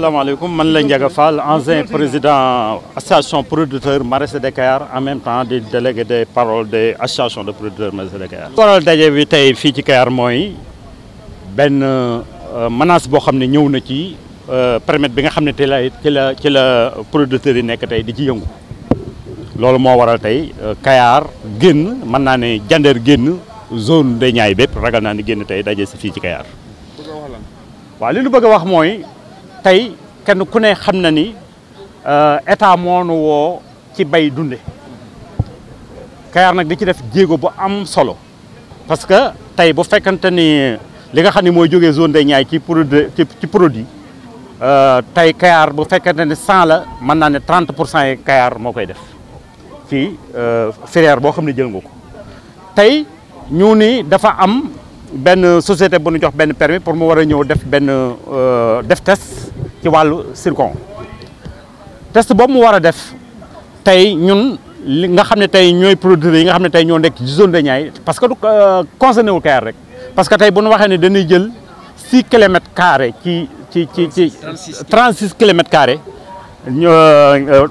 asalaamaaleykum man la Ndiaga Fall ancien président association producteur maraîcher de Kayar en même temps di délégué des paroles de association de producteurs maraîcher de Kayar. waral daje bi tey fii ci Kayar mooy benn menace boo xam ne ñëw na ci permettre bi nga xam ne tey ci la producteurs yi nekk tey di ci yëngu loolu moo waral tey Kayar génn mën naa ne Jandeer génn zone de Niayes bépp ragal naa ni génn tey daje si fii ci Kayar. waaw li ñu bëgg a wax mooy tey kenn ku ne xam na ni état moo nu woo ci bay dunde Kayar nag di ci def jéego bu am solo parce que tey bu fekkante ni li nga xam ne mooy jógee zone des Niayes ci produit tey Kayar bu fekkante ni 100 la mën naa ne 30% yi Kayar moo koy def fii filière boo xam ne jël nga ko tey ñu ni dafa am benn société bu ñu jox benn permis pour mu war a ñëw def benn def test ci wàllu zircon test boobu mu war a def tey ñun li nga xam ne tey ñooy producteurs yi nga xam ne tey ñoo nekk ci zone de Niayes parce que du concerné wul Kayar rek parce que tey bu ñu waxee ne dañuy jël 6 kilomètres carrés ci 36 kilomètres carrés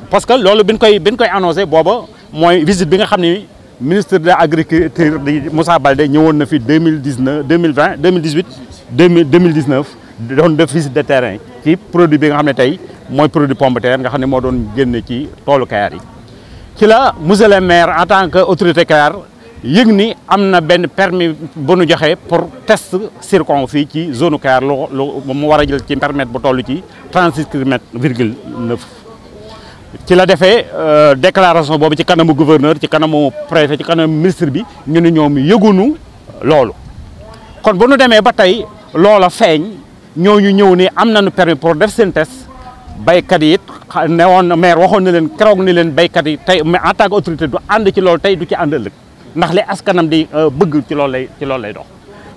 parce que loolu bi ñu koy annoncé booba mooy visite bi nga xam ne ministre de l'agriculture di Moussa Baldé ñëwoon na fi 2019 2020 2018 2019 doon def visite de terrain ci produit bi nga xam ne tey mooy produit pomme de terre nga xam ne moo doon génn ci toolu Kayar yi. ci la monsieur le maire en tant que autorité Kayar yëg ni am na benn permis bu nu joxe pour test zircon fii ci zone Kayar lu mu war a jël ci permettre bu toll ci 36 kilomètres virgule 9. ci la defee déclaration boobu ci kanamu gouverneur ci kanamu préfet ci kanamu ministre bi ñu ne ñoom yëgunu loolu kon bu nu demee ba tey loola feeñ ñooñu ñëw ni am nañu permis pour def seen test baykat yi it ne woon maire waxoon na leen keroog ni leen baykat yi tey mais en tant que autorité du ànd ci loolu tey du ci ànd ëllëg ndax li askanam di bëgg ci loolu lay dox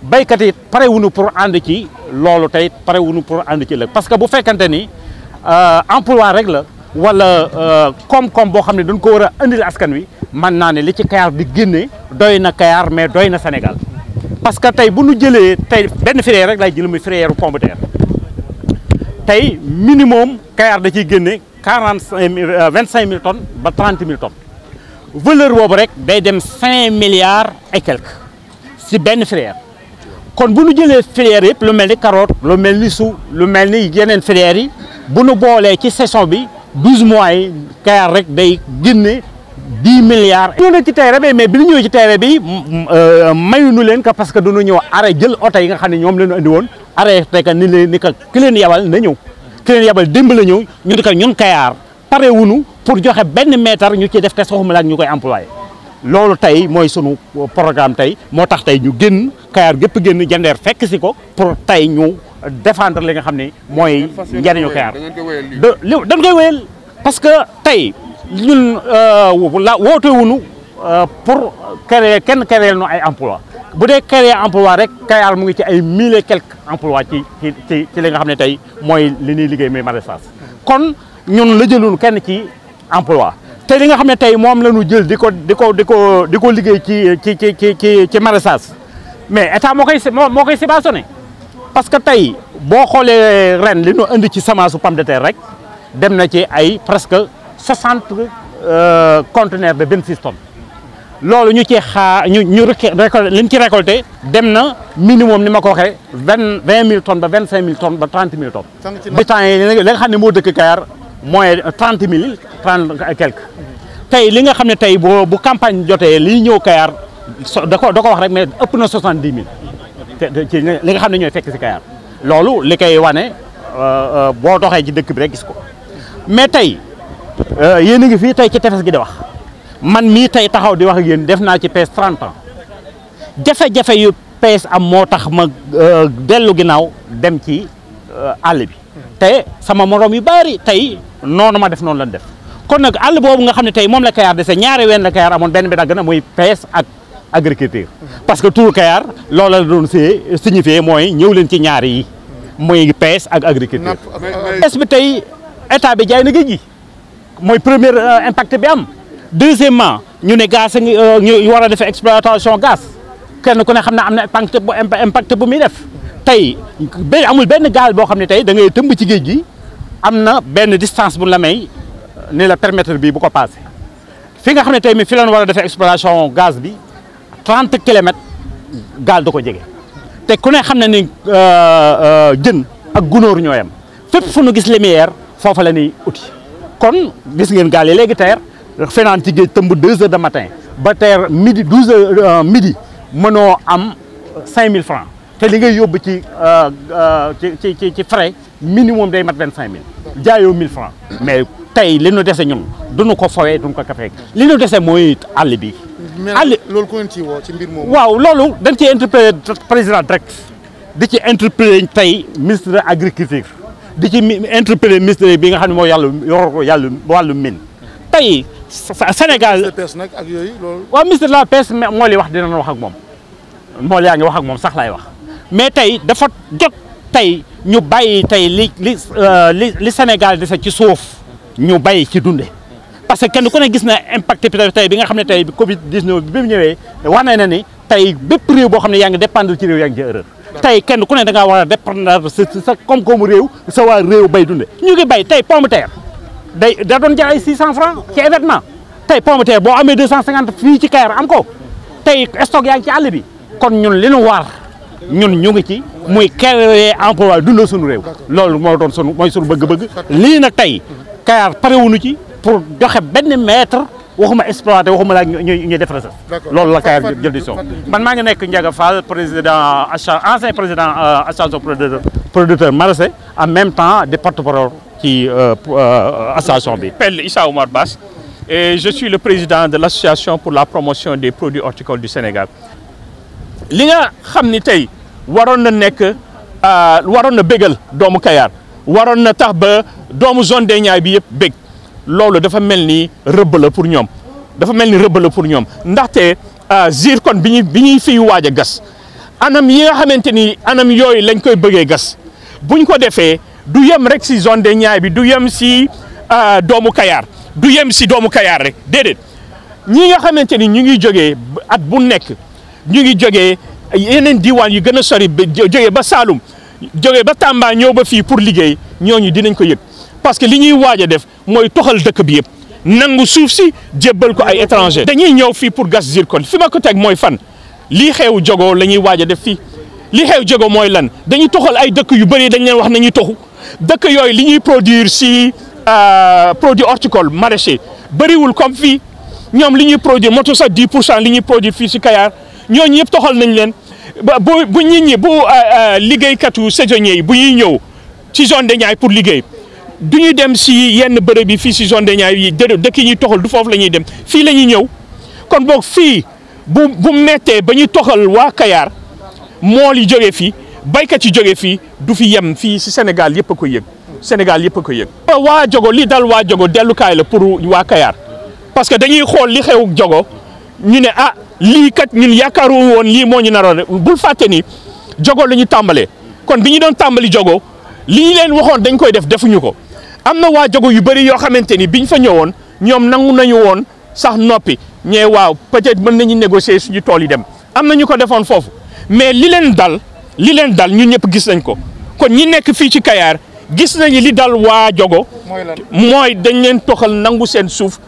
baykat yi pare wuñu pour ànd ci loolu tey pare wuñu pour ànd ci ëllëg parce que bu fekkante ni emploi rek la wala koom-koom boo xam ne dañ ko war a indil askan wi mën naa ne li ci Kayar di génne doy na Kayar mais doy na Sénégal parce que tey bu ñu jëlee tey benn filière rek lay jël muy filière pomme de terre tey minimum Kayar da ciy génne 25 000 tonnes ba 30 000 tonnes valeur boobu rek day dem 5 milliards et quelques si benn filière kon bu ñu jëlee filière yëpp lu mel ni carotte lu mel ni su lu mel ni yeneen filières yi bu ñu boolee ci saison bi 12 mois yi Kayar rek day génne 10 milliards. ñëw na ci terrain bi mais bi ñu ñëwee ci terrain bi mayuñu leen ko parce que dañu ñëw arrêté jël oto yi nga xam ne ñoom la ñu andi woon arrêté que ni ko ki leen yabal na ñëw ki leen yabal démb la ñëw ñu di ko ñun Kayar pare wuñu pour joxe benn mètre ñu ci def te soxuma la ñu koy employé. loolu tey mooy sunu programme tey moo tax tey ñu génn Kayar gépp génn Jandeer fekk si ko pour tey ñu défendre li nga xam ne mooy njariñu Kayar dañ koy wéyal parce que tey ñun woote wuñu pour kenn créer nu ay emploi bu dee créer emploi rek Kayar mu ngi ci ay 1000 et quelques emploi ci li nga xam ne tey mooy li ñuy liggéey muy maraîchage kon ñun la jëluñu kenn ci emploi te li nga xam ne tey moom la ñu jël di ko liggéey ci maraîchage mais état moo koy subventionné parce que tey boo xoolee ren li ñu indi ci semence su pomme de terre rek dem na ci ay presque 60 conteneurs de 26 tonnes loolu ñu ci ñu récolté li ñu ci récolté dem na minimum ni ma ko waxee 20 000 tonnes ba 25 000 tonnes ba 30 000 tonnes. habitants yi li nga xam ne moo dëkk Kayar mooy 30 000 30 et quelques tey li nga xam ne tey bu campagne jotee liy ñëw Kayar da ko wax rek mais ëpp na 70 000 ci li nga xam ne ñooy fekk si Kayar loolu li koy wane boo doxee ci dëkk bi rek gis ko mais tey yéen a ngi fii tey ci tefes gi di wax man mii tey taxaw di wax ak yéen def naa ci pêche 30 ans jafe-jafe yu pêche am moo tax ma dellu ginnaaw dem ci àll bi te sama morom yu bari tey noonu ma def noonu lañ def kon nag àll boobu nga xam ne tey moom la Kayar dese ñaari ween la Kayar amoon benn bi dagg na muy pêche ak agriculture parce que tout Kayar loolu la doon signifié mooy ñëw leen ci ñaari yi muy pêche ak agriculture pêche bi tey état bi jaay na géej gi mooy premier impact bi am deuxièmement ñu ne gaz ñu war a def exploitation gaz kenn ku ne xam ne am na impact bu muy def tey amul benn gaal boo xam ne tey da ngay tëmb ci géej gi am na benn distance bu la may ni la permettre bii bu ko passé fi nga xam ne tey mi fi leen war a defee exploration gaz bi 30 kilomètres gaal du ko jege te ku ne xam ne ni jën ak gunóor ñoo yem fépp fu nu gis lumière foofa la ñuy uti kon gis ngeen gaal yi léegi teer fenaan ci géej tëmb 2 heures de matin ba teer midi 12 heures midi mënoo am 5000 francs te li ngay yóbbu ci frais minimum day mat 25000 jaayoo 1000 francs mais tey li ñu dese ñun duñu ko fowee duñu ko kafeek li ñu dese mooy àll bi. àll loolu ko ci woo ci mbir moomu. waaw loolu dañ ciy interpellé président direct di ci interpellé tey ministre de l'agriculture di ci interpellé ministre bi nga xam ne moo yàlla wàllu mine tey Sénégal. ministre de la pêche nag ak yooyu loolu. waaw ministre de la pêche moo li wax dinañ wax ak moom moo yaa ngi wax ak moom sax laay wax mais tey dafa jot tey ñu bàyyi tey li Sénégal dese ci suuf ñu bàyyi ci dunde parce que kenn ku ne gis na impact tey bi nga xam ne tey Covid 19 bi mu ñëwee wane na ni tey bépp réew boo xam ne yaa ngi dépendre ci réew yaa ngi ci erreur tey kenn ku ne da ngaa war a dépendre sa koom-koomu réew sa waa réew bay dunde ñu ngi bay tey pomme de terre da doon jar ay 600 francs ci événement tey pomme de terre boo amee 250 fii ci Kayar am ko tey stock yaa ngi ci àll bi kon ñun li ñu war ñun ñu ngi ci muy créer emploi dundal suñu réew loolu moo doon mooy suñu bëgg-bëgg lii nag tey Kayar parewuñu ci pour joxe benn mètre waxuma exploité waxuma la ñuy def recherche loolu la Kayar jël décision man maa ngi nekk Ndiaga Fall président ancien président association producteur maraîcher en même temps de porte-parole ci association bi. Je m'appelle Issa Omar Bass et je suis le président de l'association pour la promotion des produits horticoles du Sénégal. li nga xam ni tey waroon na nekk waroon na bégal doomu Kayar waroon na tax ba doomu zone des Niayes bi yëpp bég loolu dafa mel ni rëbb la pour ñoom dafa mel ni rëbb la pour ñoom ndaxte zircon bi ñuy fiy waaj a gas anam yi nga xamante ni anam yooyu lañ koy bëggee gas buñ ko defee du yem rek si zone des Niayes bi du yem si doomu Kayar du yem si doomu Kayar rek déedéet ñi nga xamante ni ñu ngi jógee at bu nekk ñu ngi jógee yeneen diwaan yu gën a sori jógee ba Saloum jógee ba Tamba ñëw ba fii pour liggéey ñooñu dinañ ko yëg parce que li ñuy waaj a def mooy toxal dëkk bi yëpp nangu suuf si jébbal ko ay étranger dañuy ñëw fii pour gas zircon fi ma ko teg mooy fan lii xew Jogo la ñuy waaj a def fii li xew Jogo mooy lan dañuy toxal ay dëkk yu bëri dañ leen wax nañuy toxu dëkk yooyu li ñuy produire si produit horticole maraîcher bëriwul comme fii ñoom li ñuy produire moto sax 10% li ñuy produire fii si Kayar ñooñu yëpp toxal nañ leen bu nit ñi bu liggéeykatu saisonniers yi bu ñuy ñëw ci zone des Niayes pour liggéey du ñu dem si yenn bërëb yi fii si zone des Niayes yi dëkk yi ñuy toxal du foofu la ñuy dem fii la ñuy ñëw kon boog fii bu mettee ba ñuy toxal waa Kayar mool yi jógee fii baykat yi jógee fii du fi yem fii si Sénégal yëpp a ko yëg Sénégal yëpp a ko yëg. waa Jogo li dal waa Jogo dellukaay la pour waa Kayar parce que dañuy xool li xew Jogo ñu ne lii kat ñun yaakaaru woon lii moo ñu naroon bul fàtte ni Jogo la ñu tàmbalee kon bi ñu doon tàmbali Jogo li ñu leen waxoon dañ koy def defuñu ko am na waa Jogo yu bëri yoo xamante ni biñ fa ñëwoon ñoom nangu nañu woon sax noppi ñee waaw peut-être mën nañu négocier suñu tool yi dem am na ñu ko defoon foofu mais li leen dal ñun ñëpp gis nañ ko kon ñi nekk fii ci Kayar gis nañu li dal waa Jogo mooy dañ leen toxal nangu seen suuf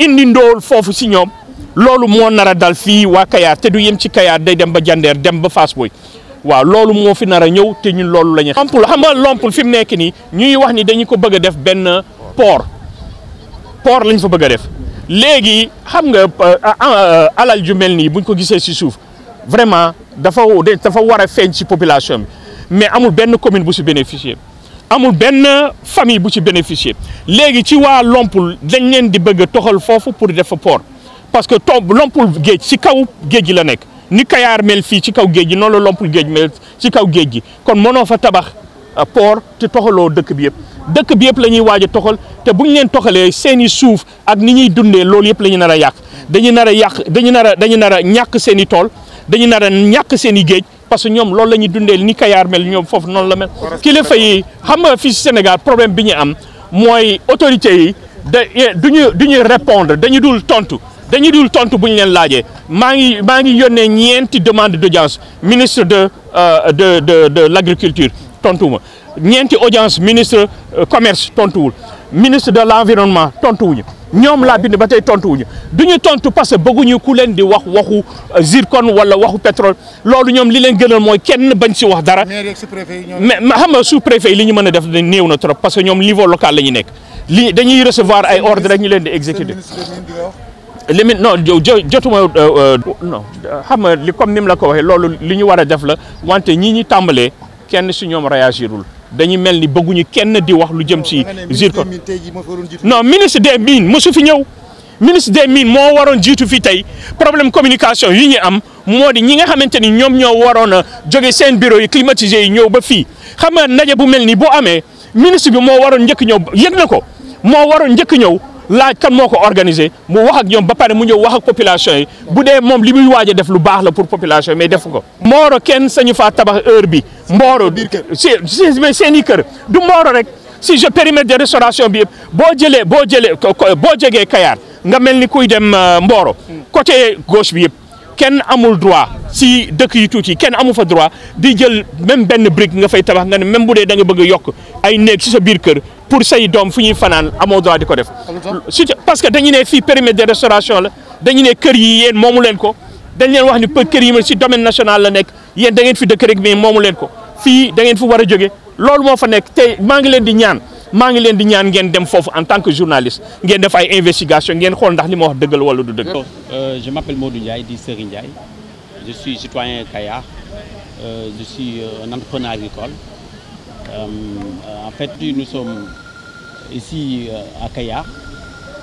indi ndóol foofu si ñoom loolu moo nar a dal fii waa Kayar te du yem ci Kayar day dem ba Jandeer dem ba Fass Boye waaw loolu moo fi nar a ñëw te ñun loolu la ñu. Lompul xam nga Lompul fi mu nekk nii ñuy wax ni dañu ko bëgg a def benn port lañ fa bëgg a def léegi xam nga alal ju mel nii buñ ko gisee si suuf vraiment dafa war a feeñ si population bi mais amul benn commune bu si bénéficier amul benn famille bu ci bénéficier léegi ci waa Lompul dañ leen di bëgg a toxal foofu pour def fa port. parce que Lompul géej ci kaw géej gi la nekk ni Kayar mel fii ci kaw géej gi noonu la Lompul géej mel ci kaw géej gi kon mënoo fa tabax port te toxaloo dëkk bi yëpp la ñuy waaj a toxal te bu ñu leen toxalee seen i suuf ak ni ñuy dundee loolu yëpp la ñu nar a yàq dañu nar a ñàkk seen i tool dañu nar a ñàkk seen i géej parce que ñoom loolu la ñuy dundee ni Kayar mel ñoom foofu noonu la mel. kilifa yi xam nga fii si Sénégal problème bi ñu am mooy autorités yi duñu répondre dañu dul tontu. bu ñu leen laajee maa ngi yónnee ñeenti demande d'audience ministre de l'agriculture tontuwuma ñeenti audience ministre commerce tontuwul ministre de l'environnement tontuwuñu ñoom laa bind ba tey tontuwuñu duñu tontu parce que bëgguñu ku leen di wax waxu zircon wala waxu pétrole loolu ñoom li leen gënal mooy kenn bañ si wax dara mais xam nga sous-préfet yi li ñu mën a def néew na trop parce que ñoom niveau local la ñu nekk li dañuy recevoir ay ordre rek ñu leen di exécuter limite non jotuma non xam nga li comme ni mu la ko waxee loolu li ñu war a def la wante ñi ñi tàmbalee kenn si ñoom réagirul dañuy mel ni bëgguñu kenn di wax lu jëm si zircon non ministre des mines mosu fi ñëw ministre des mines moo waroon jiitu fi tey problème communication yi ñu am moo di ñi nga xamante ni ñoom ñoo waroon a jóge seen bureau yi climatisé yi ñëw ba fii xam nga ndaje bu mel ni boo amee ministre bi moo waroon njëkk ñëw yëg na ko moo waroon njëkk ñëw laaj kan moo ko organisé mu wax ak ñoom ba pare mu ñëw wax ak population yi bu dee moom li muy waaj a def lu baax la pour population yi mais defu ko. Mboro kenn sañu faa tabax heure bi Mboro mais seen i kër du Mboro rek si je périmètre de restauration bi yëpp boo jegee Kayar nga mel ni kuy dem Mboro côté gauche bi yëpp kenn amul droit si dëkk yi tuuti kenn amu fa droit di jël même benn brique nga fay tabax nga ne même bu dee da nga bëgg a yokk ay néeg si sa biir kër. pour say doom fu ñuy fanaan amoo droit di ko def parce que dañu ne fii périmètre de restauration la dañu ne kër yi yéen moomu leen ko dañ leen wax ni kër yi si domaine national la nekk yéen da ngeen fi dëkk rek mais moomu leen ko fii da ngeen fi war a jóge loolu moo fa nekk te maa ngi leen di ñaan ngeen dem foofu en tant que journaliste ngeen def ay investigation ngeen xool ndax li ma wax dëgg la wala du dëgg. Je m'appelle Modou Ndiaye di Serigne Ndiaye je suis citoyen Kayar je suis un entrepreneur agricole. En fait, nous sommes ici à Kayar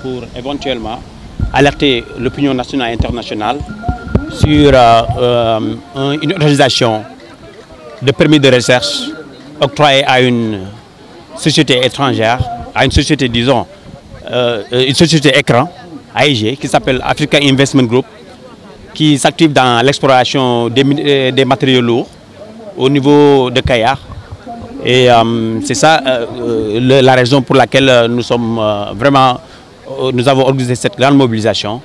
pour éventuellement alerter l'opinion nationale et internationale sur une autorisation de permis de recherche octroyée à une société étrangère, à une société, disons, une société écran, AIG, qui s'appelle Africa Investment Group, qui s'active dans l'exploration des matériaux lourds au niveau de Kayar. Et c'est ça la raison pour laquelle nous sommes nous avons organisé cette grande mobilisation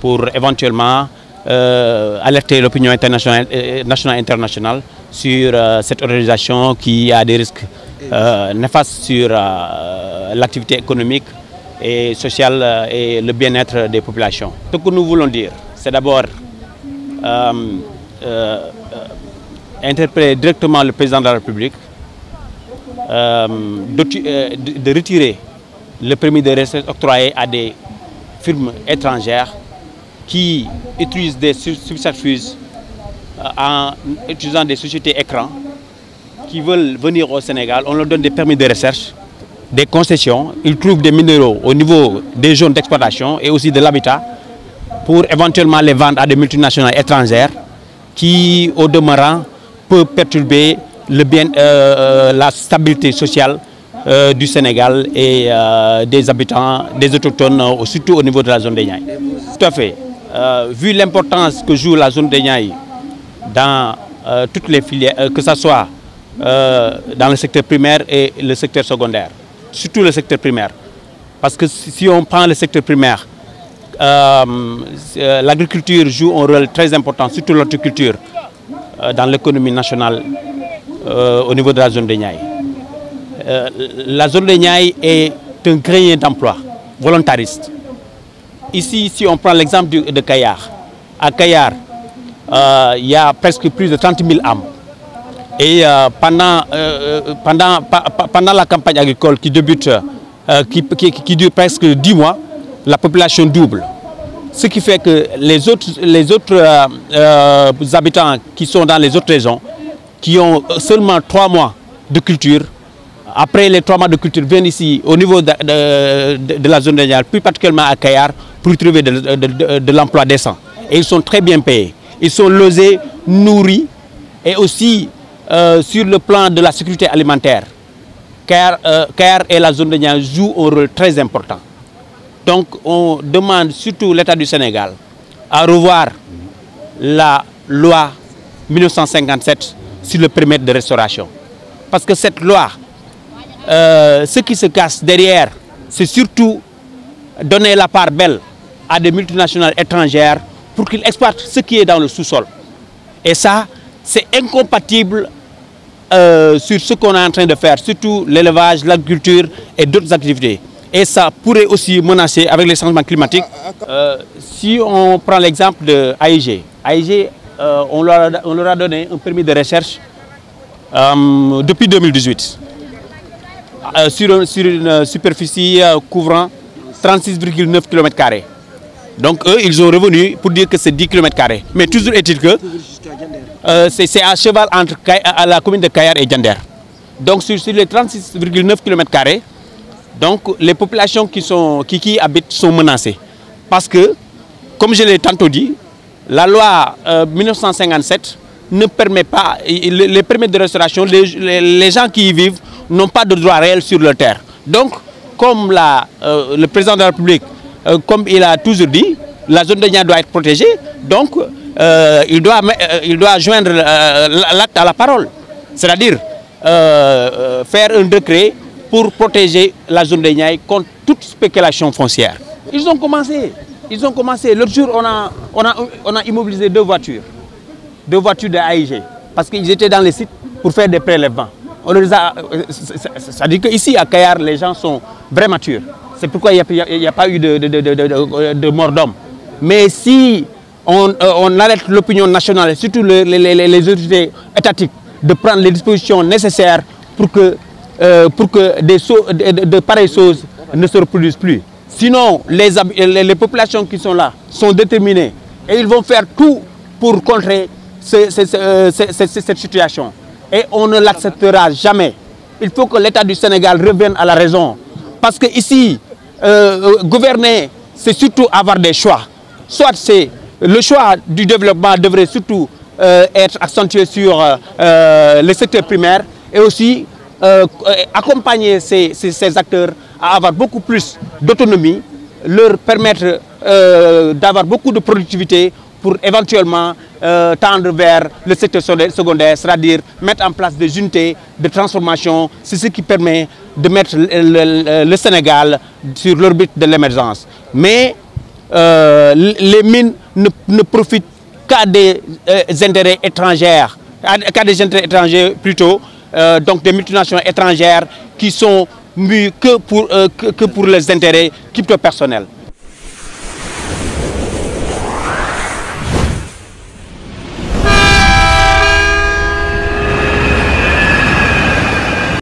pour éventuellement alerter l'opinion nationale et internationale sur cette organisation qui a des risques néfastes sur l'activité économique et sociale et le bien-être des populations. Ce que nous voulons dire, c'est d'abord interpeller directement le président de la République de retirer le permis de recherche octroyé à des firmes étrangères qui utilisent des subterfuges en utilisant des sociétés écrans qui veulent venir au Sénégal. On leur donne des permis de recherche, des concessions, ils trouvent des minéraux au niveau des zones d'exploitation et aussi de l'habitat pour éventuellement les vendre à des multinationales étrangères qui, au demeurant, peuvent perturber la stabilité sociale du Sénégal et des habitants, des autochtones, surtout au niveau de la zone des Niayes. Tout à fait. Vu l'importance que joue la zone des Niayes dans toutes les filières, que ce soit dans le secteur primaire et le secteur secondaire, surtout le secteur primaire. Parce que si on prend le secteur primaire, l'agriculture joue un rôle très important, surtout l'horticulture, dans l'économie nationale au niveau de la zone des Niayes. La zone des Niayes est un grenier d'emploi volontariste. Ici, si on prend l'exemple de Kayar, à Kayar, il y a presque plus de 30 000 âmes. Et pendant la campagne agricole qui débute, qui dure presque 10 mois, la population double. Ce qui fait que les autres habitants qui sont dans les autres régions, qui ont seulement 3 mois de culture, après les 3 mois de culture, viennent ici au niveau de la zone de Niayes, plus particulièrement à Kayar, pour trouver de l'emploi décent. Et ils sont très bien payés. Ils sont logés, nourris et aussi sur le plan de la sécurité alimentaire. Kayar et la zone de Niayes jouent un rôle très important. Donc on demande surtout l'État du Sénégal à revoir la loi 1957 sur le permis de restauration. Parce que cette loi, ce qui se cache derrière, c'est surtout donner la part belle à des multinationales étrangères pour qu'ils exploitent ce qui est dans le sous-sol. Et ça, c'est incompatible sur ce qu'on est en train de faire, surtout l'élevage, l'agriculture et d'autres activités. Et ça pourrait aussi menacer avec les changements climatiques. Si on prend l'exemple de AIG, on leur a donné un permis de recherche depuis 2018 sur une superficie couvrant 36,9 km². Donc eux, ils sont revenus pour dire que c'est 10 km². Mais toujours est-il que c'est à cheval entre la commune de Kayar et Diender. Donc sur les 36,9 km², donc les populations qui y habitent sont menacées. Parce que, comme je l'ai tantôt dit, la loi 1957 ne permet pas, les permis de restauration, les gens qui y vivent n'ont pas de droit réel sur leur terre. Donc, comme le président de la République, comme il a toujours dit, la zone de Niayes doit être protégée, donc il doit joindre l'acte à la parole. C'est-à-dire faire un décret pour protéger la zone de Niayes contre toute spéculation foncière. Ils ont commencé. L'autre jour, on a immobilisé deux voitures de AIG, parce qu'ils étaient dans les sites pour faire des prélèvements. Ça dit qu'ici, à Kayar, les gens sont vraiment matures. C'est pourquoi il n'y a pas eu de mort d'homme. Mais si on arrête l'opinion nationale, et surtout les autorités étatiques, de prendre les dispositions nécessaires pour que de pareilles choses ne se reproduisent plus. Sinon, les populations qui sont là sont déterminées et ils vont faire tout pour contrer cette situation. Et on ne l'acceptera jamais. Il faut que l'État du Sénégal revienne à la raison. Parce que ici, gouverner, c'est surtout avoir des choix. Soit c'est le choix du développement devrait surtout être accentué sur le secteur primaire et aussi accompagner ces acteurs à avoir beaucoup plus d'autonomie, leur permettre d'avoir beaucoup de productivité pour éventuellement tendre vers le secteur secondaire, c'est-à-dire mettre en place des unités de transformation. C'est ce qui permet de mettre le Sénégal sur l'orbite de l'émergence. Mais les mines ne profitent qu'à des intérêts étrangers, plutôt, donc des multinationales étrangères qui sont mues que pour les intérêts crypto-personnels.